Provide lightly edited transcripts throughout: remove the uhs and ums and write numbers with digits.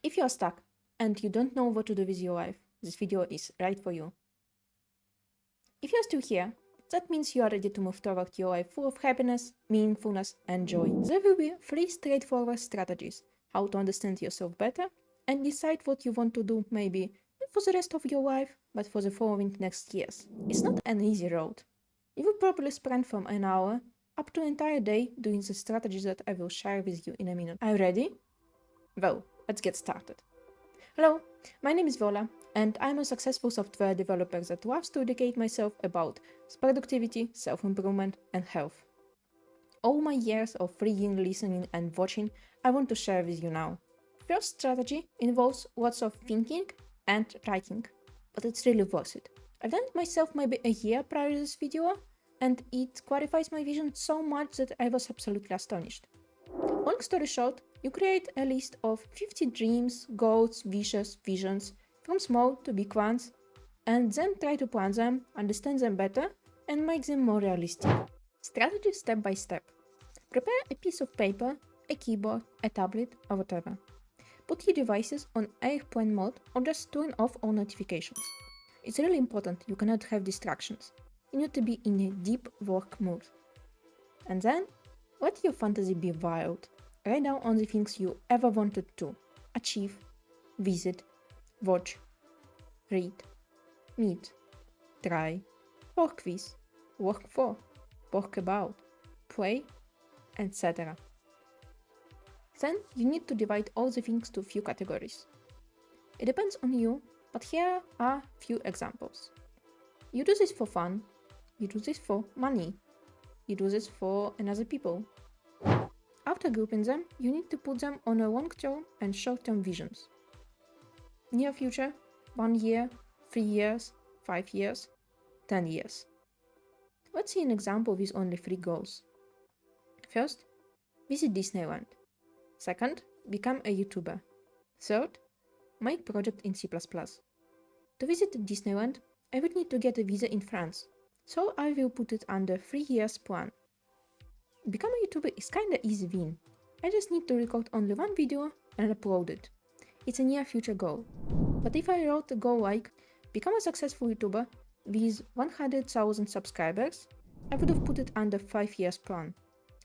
If you are stuck and you don't know what to do with your life, this video is right for you. If you're still here, that means you are ready to move toward your life full of happiness, meaningfulness, and joy. There will be 3 straightforward strategies: how to understand yourself better and decide what you want to do, maybe not for the rest of your life, but for the following next years. It's not an easy road. You will probably spend from an hour up to an entire day doing the strategies that I will share with you in a minute. Are you ready? Well, let's get started. Hello, my name is Viola, and I'm a successful software developer that loves to educate myself about productivity, self-improvement, and health. All my years of reading, listening, and watching, I want to share with you now. First strategy involves lots of thinking and writing, but it's really worth it. I've done it myself maybe a year prior to this video, and it clarifies my vision so much that I was absolutely astonished. Long story short, you create a list of 50 dreams, goals, wishes, visions, from small to big ones, and then try to plan them, understand them better, and make them more realistic. Strategy step by step. Prepare a piece of paper, a keyboard, a tablet, or whatever. Put your devices on airplane mode or just turn off all notifications. It's really important, you cannot have distractions. You need to be in a deep work mood. And then, let your fantasy be wild. Write down all the things you ever wanted to achieve, visit, watch, read, meet, try, work with, work for, work about, play, etc. Then you need to divide all the things to few categories. It depends on you, but here are few examples. You do this for fun, you do this for money, you do this for another people. After grouping them, you need to put them on a long-term and short-term visions. Near future, 1 year, 3 years, 5 years, 10 years. Let's see an example with only 3 goals. First, visit Disneyland. Second, become a YouTuber. Third, make project in C++. To visit Disneyland, I would need to get a visa in France, so I will put it under 3 years plan. Become a YouTuber is kinda easy win. I just need to record only 1 video and upload it. It's a near future goal. But if I wrote a goal like become a successful YouTuber with 100,000 subscribers, I would have put it under 5 years plan.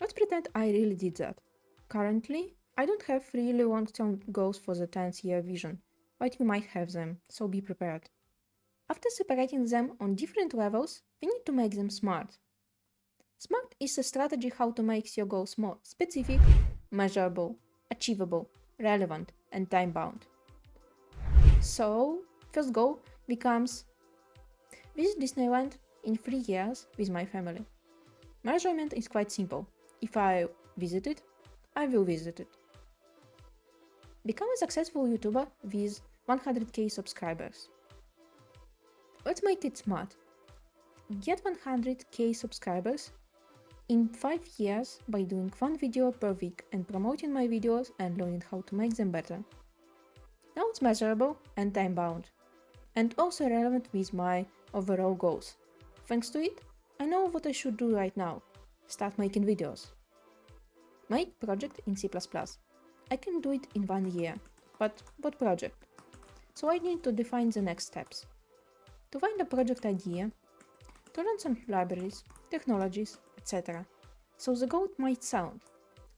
Let's pretend I really did that. Currently, I don't have really long-term goals for the 10th year vision, but you might have them, so be prepared. After separating them on different levels, we need to make them smart. SMART is a strategy how to make your goals more specific, measurable, achievable, relevant, and time-bound. So, first goal becomes visit Disneyland in 3 years with my family. Measurement is quite simple. If I visit it, I will visit it. Become a successful YouTuber with 100k subscribers. Let's make it smart. Get 100k subscribers in 5 years by doing 1 video per week and promoting my videos and learning how to make them better. Now it's measurable and time-bound, and also relevant with my overall goals. Thanks to it, I know what I should do right now. Start making videos. Make project in C++. I can do it in 1 year, but what project? So I need to define the next steps. To find a project idea, to learn some libraries, technologies, etc. So the goal might sound: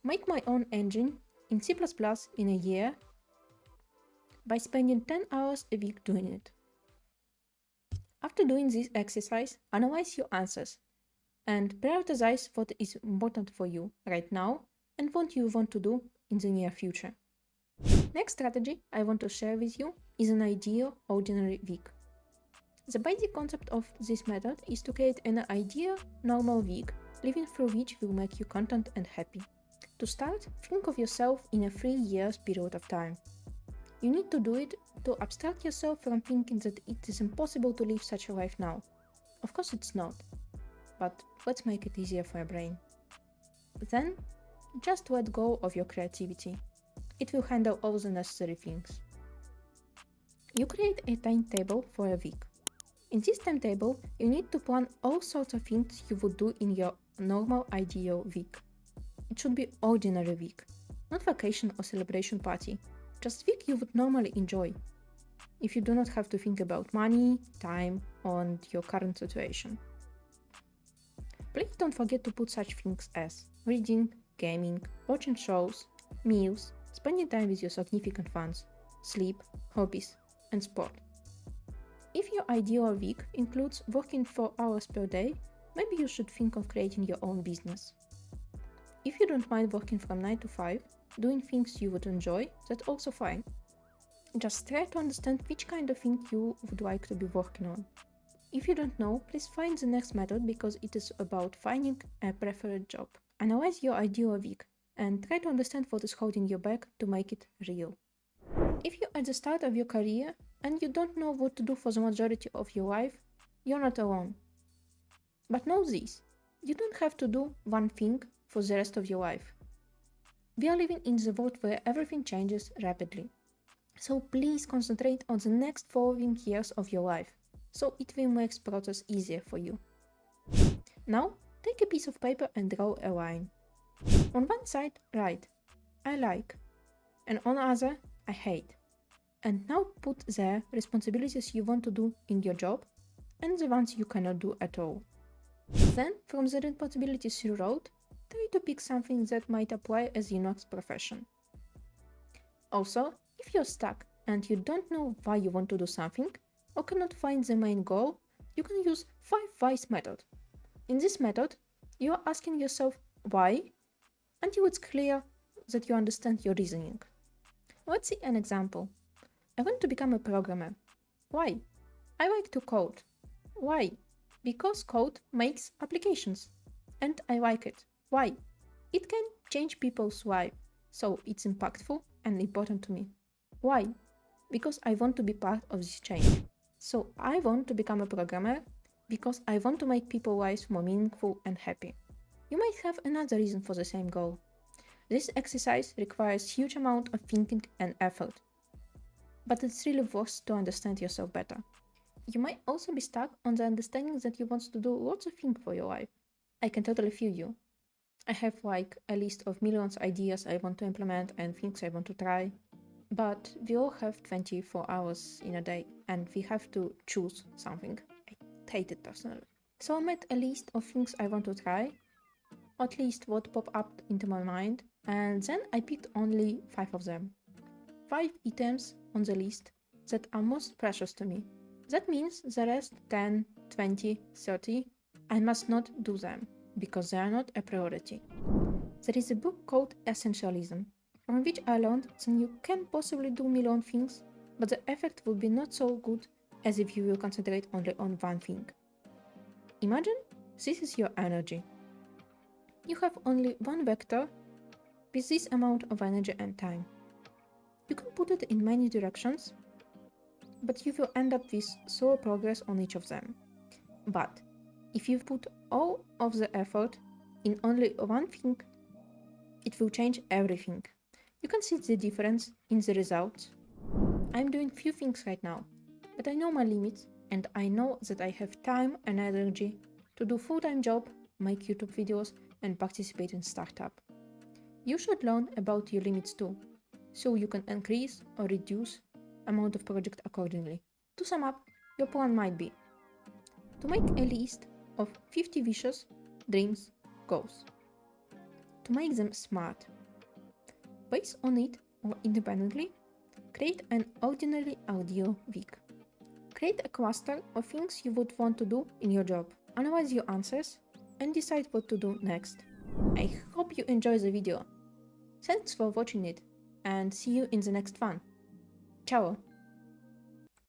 make my own engine in C++ in a year by spending 10 hours a week doing it. After doing this exercise, analyze your answers and prioritize what is important for you right now and what you want to do in the near future. Next strategy I want to share with you is an ideal ordinary week. The basic concept of this method is to create an ideal normal week, living through which will make you content and happy. To start, think of yourself in a 3 years period of time. You need to do it to abstract yourself from thinking that it is impossible to live such a life now. Of course it's not, but let's make it easier for your brain. Then, just let go of your creativity. It will handle all the necessary things. You create a timetable for a week. In this timetable, you need to plan all sorts of things you would do in your normal ideal week. It should be ordinary week, not vacation or celebration party, Just week you would normally enjoy, if you do not have to think about money, time, and your current situation. Please don't forget to put such things as reading, gaming, watching shows, meals, spending time with your significant ones, sleep, hobbies, and sport. If your ideal week includes working 4 hours per day, maybe you should think of creating your own business. If you don't mind working from 9 to 5, doing things you would enjoy, that's also fine. Just try to understand which kind of thing you would like to be working on. If you don't know, please find the next method because it is about finding a preferred job. Analyze your ideal week and try to understand what is holding you back to make it real. If you're at the start of your career and you don't know what to do for the majority of your life, you're not alone. But know this, you don't have to do one thing for the rest of your life. We are living in the world where everything changes rapidly. So please concentrate on the next following years of your life, so it will make the process easier for you. Now, take a piece of paper and draw a line. On one side, write, I like, and on the other, I hate. And now put there responsibilities you want to do in your job and the ones you cannot do at all. Then, from the responsibilities you wrote, try to pick something that might apply as your next profession. Also, if you're stuck and you don't know why you want to do something or cannot find the main goal, you can use 5 whys method. In this method, you are asking yourself why until it's clear that you understand your reasoning. Let's see an example. I want to become a programmer. Why? I like to code. Why? Because code makes applications. And I like it. Why? It can change people's lives, so it's impactful and important to me. Why? Because I want to be part of this change. So I want to become a programmer because I want to make people's lives more meaningful and happy. You might have another reason for the same goal. This exercise requires huge amount of thinking and effort, but it's really worth to understand yourself better. You might also be stuck on the understanding that you want to do lots of things for your life. I can totally feel you. I have like a list of millions of ideas I want to implement and things I want to try. But we all have 24 hours in a day and we have to choose something. I hate it personally. So I made a list of things I want to try, at least what popped up into my mind, and then I picked only 5 of them. 5 items on the list that are most precious to me. That means the rest 10, 20, 30, I must not do them because they are not a priority. There is a book called Essentialism, from which I learned that you can possibly do a million things, but the effect will be not so good as if you will concentrate only on one thing. Imagine this is your energy. You have only one vector with this amount of energy and time. You can put it in many directions, but you will end up with slow progress on each of them. But if you put all of the effort in only one thing, it will change everything. You can see the difference in the results. I'm doing few things right now, but I know my limits and I know that I have time and energy to do full-time job, make YouTube videos and participate in startup. You should learn about your limits too, so you can increase or reduce amount of project accordingly. To sum up, your plan might be to make a list of 50 wishes, dreams, goals. To make them smart. Based on it or independently, create an ordinary ideal week. Create a cluster of things you would want to do in your job. Analyze your answers and decide what to do next. I hope you enjoy the video. Thanks for watching it and see you in the next one. Ciao!